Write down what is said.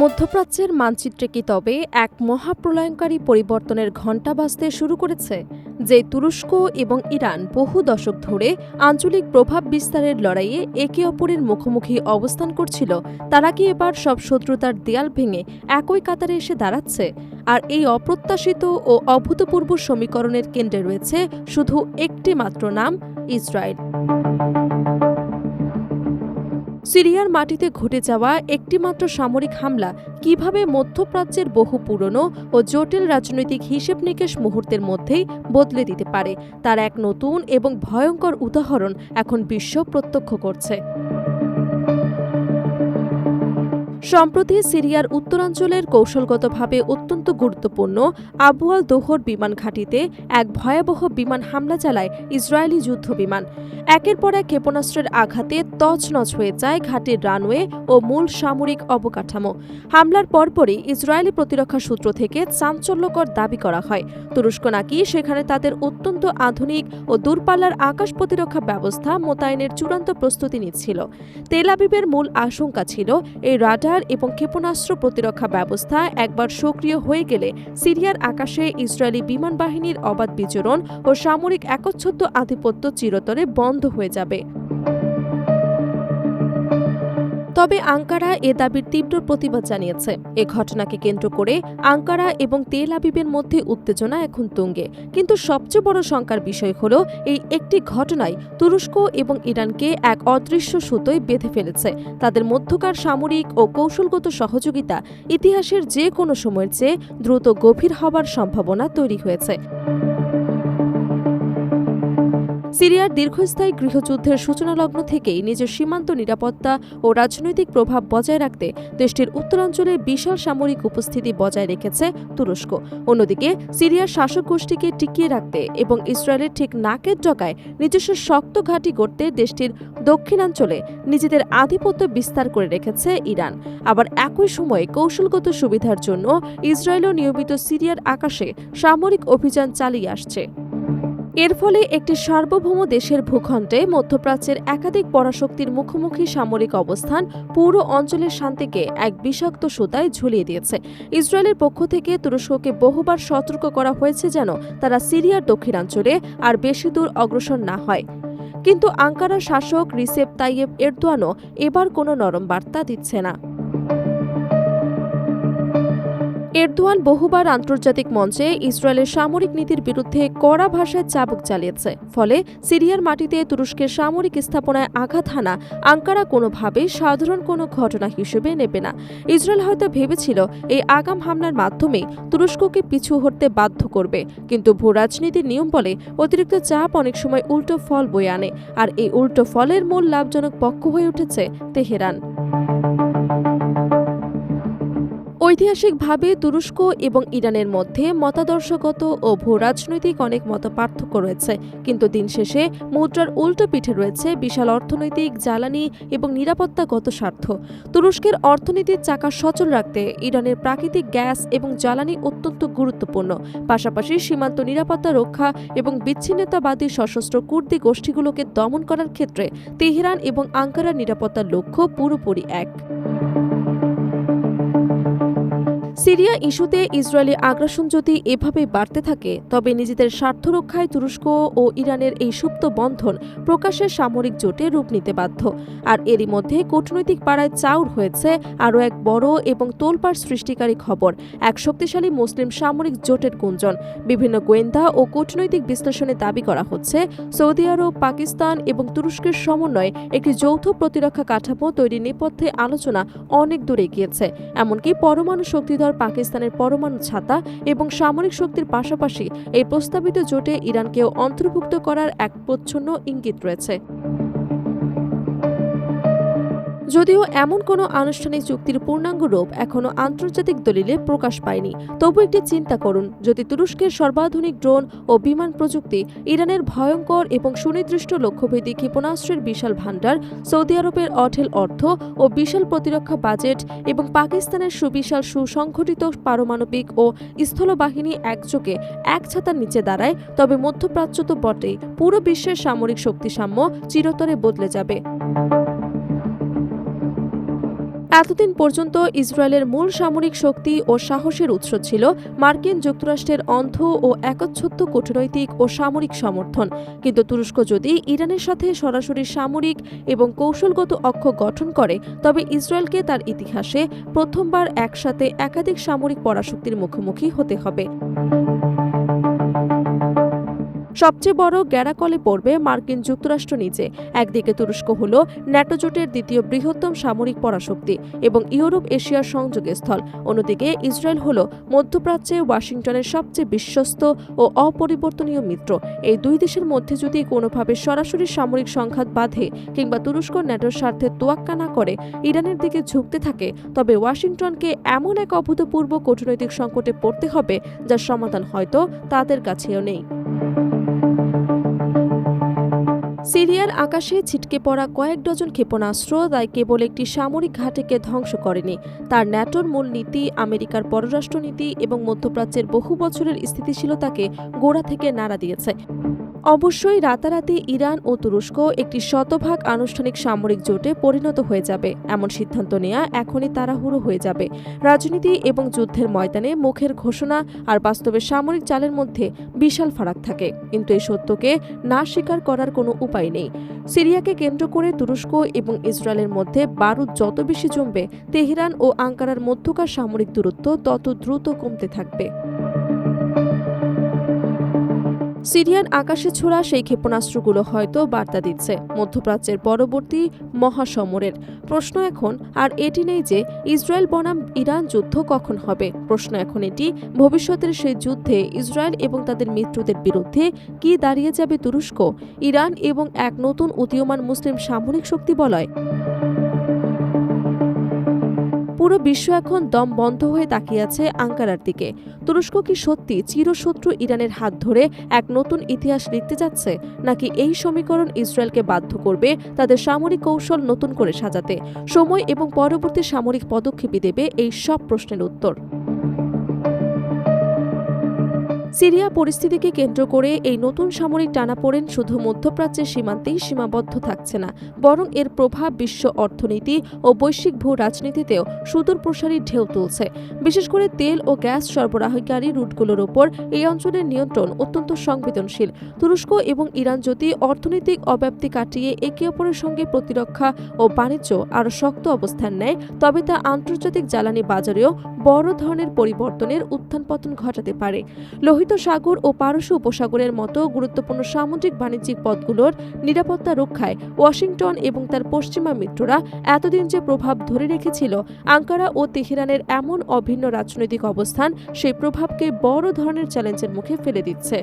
মধ্যপ্রাচ্যের মানচিত্রে কি তবে এক মহাপ্রলয়ঙ্কারী পরিবর্তনের ঘণ্টা বাজতে শুরু করেছে? যে তুরস্ক এবং ইরান বহু দশক ধরে আঞ্চলিক প্রভাব বিস্তারের লড়াইয়ে একে অপরের মুখোমুখি অবস্থান করছিল, তারা কি এবার সব শত্রুতার দেয়াল ভেঙে একই কাতারে এসে দাঁড়াচ্ছে? আর এই অপ্রত্যাশিত ও অভূতপূর্ব সমীকরণের কেন্দ্রে রয়েছে শুধু একটি মাত্র নাম, ইসরায়েল। সিরিয়ার মাটিতে ঘটে যাওয়া একটিমাত্র সামরিক হামলা কিভাবে মধ্যপ্রাচ্যের বহু পুরনো ও জটিল রাজনৈতিক হিসেব নিকেশ মুহূর্তের মধ্যেই বদলে দিতে পারে, তার এক নতুন এবং ভয়ঙ্কর উদাহরণ এখন বিশ্ব প্রত্যক্ষ করছে। সম্প্রতি সিরিয়ার উত্তরাঞ্চলের কৌশলগতভাবে অত্যন্ত গুরুত্বপূর্ণ আবু আল দোহর বিমান ঘাঁটিতে এক ভয়াবহ বিমান হামলা চালায় ইসরায়েলি যুদ্ধ বিমান। একের পর এক ক্ষেপণাস্ত্রের আঘাতে তছনছ হয়ে যায় ঘাঁটির রানওয়ে ও মূল সামরিক অবকাঠামো। হামলার পরপরই ইসরায়েলি প্রতিরক্ষা সূত্র থেকে চাঞ্চল্যকর দাবি করা হয় তুরস্ক নাকি সেখানে তাদের অত্যন্ত আধুনিক ও দূরপাল্লার আকাশ প্রতিরক্ষা ব্যবস্থা মোতায়েনের চূড়ান্ত প্রস্তুতি নিচ্ছিল। তেল আবিবের মূল আশঙ্কা ছিল এই রাডার এবং ক্ষেপণাস্ত্র প্রতিরক্ষা ব্যবস্থা একবার সক্রিয় হয়ে গেলে সিরিয়ার আকাশে ইসরায়েলি বিমান বাহিনীর অবাধ বিচরণ ও সামরিক একচ্ছত্র আধিপত্য চিরতরে বন্ধ হয়ে যাবে। তবে আঙ্কারা এ দাবির তীব্র প্রতিবাদ জানিয়েছে। এ ঘটনাকে কেন্দ্র করে আঙ্কারা এবং তেল আবিবের মধ্যে উত্তেজনা এখন তুঙ্গে। কিন্তু সবচেয়ে বড় শঙ্কার বিষয় হল এই একটি ঘটনায় তুরস্ক এবং ইরানকে এক অদৃশ্য সুতোয় বেঁধে ফেলেছে। তাদের মধ্যকার সামরিক ও কৌশলগত সহযোগিতা ইতিহাসের যে কোনো সময়ের চেয়ে দ্রুত গভীর হবার সম্ভাবনা তৈরি হয়েছে। সিরিয়ার দীর্ঘস্থায়ী গৃহযুদ্ধের সূচনালগ্ন থেকেই নিজের সীমান্ত নিরাপত্তা ও রাজনৈতিক প্রভাব বজায় রাখতে দেশটির উত্তরাঞ্চলে বিশাল সামরিক উপস্থিতি বজায় রেখেছে তুরস্ক। অন্যদিকে সিরিয়ার শাসক গোষ্ঠীকে টিকিয়ে রাখতে এবং ইসরায়েলের ঠিক নাকের ডগায় নিজস্ব শক্ত ঘাঁটি গড়তে দেশটির দক্ষিণাঞ্চলে নিজেদের আধিপত্য বিস্তার করে রেখেছে ইরান। আবার একই সময়ে কৌশলগত সুবিধার জন্য ইসরায়েলও নিয়মিত সিরিয়ার আকাশে সামরিক অভিযান চালিয়ে আসছে। এর ফলে একটি সার্বভৌম দেশের ভূখণ্ডে মধ্যপ্রাচ্যের একাধিক পরাশক্তির মুখোমুখি সামরিক অবস্থান পুরো অঞ্চলের শান্তিকে এক বিষাক্ত সুতায় ঝুলিয়ে দিয়েছে। ইসরায়েলের পক্ষ থেকে তুরস্ককে বহুবার সতর্ক করা হয়েছে যেন তারা সিরিয়ার দক্ষিণাঞ্চলে আর বেশি দূর অগ্রসর না হয়। কিন্তু আঙ্কারার শাসক রিসেপ তাইয়েব এরদোয়ানও এবার কোনো নরম বার্তা দিচ্ছে না। এরদোয়ান বহুবার আন্তর্জাতিক মঞ্চে ইসরায়েলের সামরিক নীতির বিরুদ্ধে কড়া ভাষায় চাবুক চালিয়েছে। ফলে সিরিয়ার মাটিতে তুরস্কের সামরিক স্থাপনায় আঘাত হানা আঙ্কারা কোনোভাবেই সাধারণ কোনো ঘটনা হিসেবে নেবে না। ইসরায়েল হয়তো ভেবেছিল এই আগাম হামলার মাধ্যমে তুরস্ককে পিছু হটতে বাধ্য করবে, কিন্তু ভূরাজনীতির নিয়ম বলে অতিরিক্ত চাপ অনেক সময় উল্টো ফল বয়ে আনে, আর এই উল্টো ফলের মূল লাভজনক পক্ষ হয়ে উঠেছে তেহরান। ঐতিহাসিকভাবে তুরস্ক এবং ইরানের মধ্যে মতাদর্শগত ও ভূরাজনৈতিক অনেক মতপার্থক্য রয়েছে, কিন্তু দিন শেষে মুদ্রার উল্টো পিঠে রয়েছে বিশাল অর্থনৈতিক, জ্বালানি এবং নিরাপত্তাগত স্বার্থ। তুরস্কের অর্থনীতির চাকা সচল রাখতে ইরানের প্রাকৃতিক গ্যাস এবং জ্বালানি অত্যন্ত গুরুত্বপূর্ণ। পাশাপাশি সীমান্ত নিরাপত্তা রক্ষা এবং বিচ্ছিন্নতাবাদী সশস্ত্র কুর্দি গোষ্ঠীগুলোকে দমন করার ক্ষেত্রে তেহরান এবং আঙ্কারার নিরাপত্তার লক্ষ্য পুরোপুরি এক। সিরিয়া ইস্যুতে ইসরায়েলি আগ্রাসন যদি এভাবে বাড়তে থাকে, তবে নিজেদের স্বার্থ রক্ষায় তুরস্ক ও ইরানের এই সুপ্ত বন্ধন প্রকাশ্যে সামরিক জোটে রূপ নিতে বাধ্য। আর এরই মধ্যে কূটনৈতিক পাড়ায় চাউর হয়েছে আরও এক বড় এবং তোলপাড় সৃষ্টিকারী খবর, এক শক্তিশালী মুসলিম সামরিক জোটের গুঞ্জন। বিভিন্ন গোয়েন্দা ও কূটনৈতিক বিশ্লেষণে দাবি করা হচ্ছে সৌদি আরব, পাকিস্তান এবং তুরস্কের সমন্বয়ে একটি যৌথ প্রতিরক্ষা কাঠামো তৈরির নেপথ্যে আলোচনা অনেক দূরে গিয়েছে। এমনকি পরমাণু শক্তিধর পাকিস্তানের পরমাণু ছাতা এবং সামরিক শক্তির পাশাপাশি এই প্রস্তাবিত জোটে ইরানকেও অন্তর্ভুক্ত করার এক প্রচ্ছন্ন ইঙ্গিত রয়েছে। যদিও এমন কোনো আনুষ্ঠানিক চুক্তির পূর্ণাঙ্গ রূপ এখনও আন্তর্জাতিক দলিলে প্রকাশ পায়নি, তবু একটি চিন্তা করুন, যদি তুরস্কের সর্বাধুনিক ড্রোন ও বিমান প্রযুক্তি, ইরানের ভয়ঙ্কর এবং সুনির্দিষ্ট লক্ষ্যভেদী ক্ষেপণাস্ত্রের বিশাল ভাণ্ডার, সৌদি আরবের অঢেল অর্থ ও বিশাল প্রতিরক্ষা বাজেট এবং পাকিস্তানের সুবিশাল সুসংগঠিত পারমাণবিক ও স্থলবাহিনী একযোগে এক ছাতার নিচে দাঁড়ায়, তবে মধ্যপ্রাচ্য তো বটেই, পুরো বিশ্বের সামরিক শক্তিসাম্য চিরতরে বদলে যাবে। এতদিন পর্যন্ত ইসরায়েলের মূল সামরিক শক্তি ও সাহসের উৎস ছিল মার্কিন যুক্তরাষ্ট্রের অন্ধ ও একচ্ছত্র কূটনৈতিক ও সামরিক সমর্থন। কিন্তু তুরস্ক যদি ইরানের সাথে সরাসরি সামরিক এবং কৌশলগত অক্ষ গঠন করে, তবে ইসরায়েলকে তার ইতিহাসে প্রথমবার একসাথে একাধিক সামরিক পরাশক্তির মুখোমুখি হতে হবে। সবচেয়ে বড় গ্যারাকলে পড়বে মার্কিন যুক্তরাষ্ট্র নিজে। একদিকে তুরস্ক হল ন্যাটো জোটের দ্বিতীয় বৃহত্তম সামরিক পরাশক্তি এবং ইউরোপ এশিয়ার সংযোগস্থল, অন্যদিকে ইসরায়েল হল মধ্যপ্রাচ্যে ওয়াশিংটনের সবচেয়ে বিশ্বস্ত ও অপরিবর্তনীয় মিত্র। এই দুই দেশের মধ্যে যদি কোনোভাবে সরাসরি সামরিক সংঘাত বাধে কিংবা তুরস্ক ন্যাটোর স্বার্থে তোয়াক্কা না করে ইরানের দিকে ঝুঁকতে থাকে, তবে ওয়াশিংটনকে এমন এক অভূতপূর্ব কূটনৈতিক সংকটে পড়তে হবে যার সমাধান হয়তো তাদের কাছেও নেই। সিরিয়ার আকাশে ছিটকে পড়া কয়েক ডজন ক্ষেপণাস্ত্র তাই কেবল একটি সামরিক ঘাঁটিকে ধ্বংস করেনি, তার ন্যাটোর মূল নীতি, আমেরিকার পররাষ্ট্রনীতি এবং মধ্যপ্রাচ্যের বহু বছরের স্থিতিশীলতাকে গোড়া থেকে নাড়া দিয়েছে। অবশ্যই রাতারাতি ইরান ও তুরস্ক একটি শতভাগ আনুষ্ঠানিক সামরিক জোটে পরিণত হয়ে যাবে এমন সিদ্ধান্ত নেওয়া এখনই তাড়াহুড়ো হয়ে যাবে। রাজনীতি এবং যুদ্ধের ময়দানে মুখের ঘোষণা আর বাস্তবে সামরিক চালের মধ্যে বিশাল ফারাক থাকে, কিন্তু এই সত্যকে না স্বীকার করার কোনো উপায় নেই। সিরিয়াকে কেন্দ্র করে তুরস্ক এবং ইসরায়েলের মধ্যে বারুদ যত বেশি জমবে, তেহরান ও আঙ্কারার মধ্যকার সামরিক দূরত্ব তত দ্রুত কমতে থাকবে। সিরিয়ার আকাশে ছোড়া সেই ক্ষেপণাস্ত্রগুলো হয়তো বার্তা দিচ্ছে মধ্যপ্রাচ্যের পরবর্তী মহাসমরের। প্রশ্ন এখন আর এটি নেই যে ইসরায়েল বনাম ইরান যুদ্ধ কখন হবে, প্রশ্ন এখন এটি ভবিষ্যতের সেই যুদ্ধে ইসরায়েল এবং তাদের মিত্রদের বিরুদ্ধে কি দাঁড়িয়ে যাবে তুরস্ক, ইরান এবং এক নতুন উদীয়মান মুসলিম সামরিক শক্তি বলয়। পুরো বিশ্ব এখন দম বন্ধ হয়ে তাকিয়ে আছে আঙ্কারার দিকে। তুরস্ক কি সত্যি চিরশত্রু ইরানের হাত ধরে এক নতুন ইতিহাস লিখতে যাচ্ছে, নাকি এই সমীকরণ ইসরায়েলকে বাধ্য করবে তাদের সামরিক কৌশল নতুন করে সাজাতে? সময় এবং পরবর্তী সামরিক পদক্ষেপই দেবে এই সব প্রশ্নের উত্তর। সিরিয়া পরিস্থিতিকে কেন্দ্র করে এই নতুন সামরিক টানাপোড়েন শুধু মধ্যপ্রাচ্যের সীমান্তেই সীমাবদ্ধ থাকছে না, বরং এর প্রভাব বিশ্ব অর্থনীতি ও বৈশ্বিক ভূ রাজনীতিতেও সুদূরপ্রসারী ঢেউ তুলছে। বিশেষ করে তেল ও গ্যাস সরবরাহকারী রুটগুলোর ওপর এই অঞ্চলের নিয়ন্ত্রণ অত্যন্ত সংবেদনশীল। তুরস্ক এবং ইরান যদি অর্থনৈতিক অব্যাপ্তি কাটিয়ে একে অপরের সঙ্গে প্রতিরক্ষা ও বাণিজ্য আরও শক্ত অবস্থান নেয়, তবে তা আন্তর্জাতিক জ্বালানি বাজারেও বড় ধরনের পরিবর্তনের উত্থান পতন ঘটাতে পারে। লোহিত সাগর ও পারস্য উপসাগরের মতো গুরুত্বপূর্ণ সামুদ্রিক বাণিজ্যিক পথগুলোর নিরাপত্তা রক্ষায় ওয়াশিংটন এবং তার পশ্চিমা মিত্ররা এতদিন যে প্রভাব ধরে রেখেছিল, আঙ্কারা ও তেহরানের এমন অভিন্ন রাজনৈতিক অবস্থান সেই প্রভাবকে বড় ধরনের চ্যালেঞ্জের মুখে ফেলে দিচ্ছে।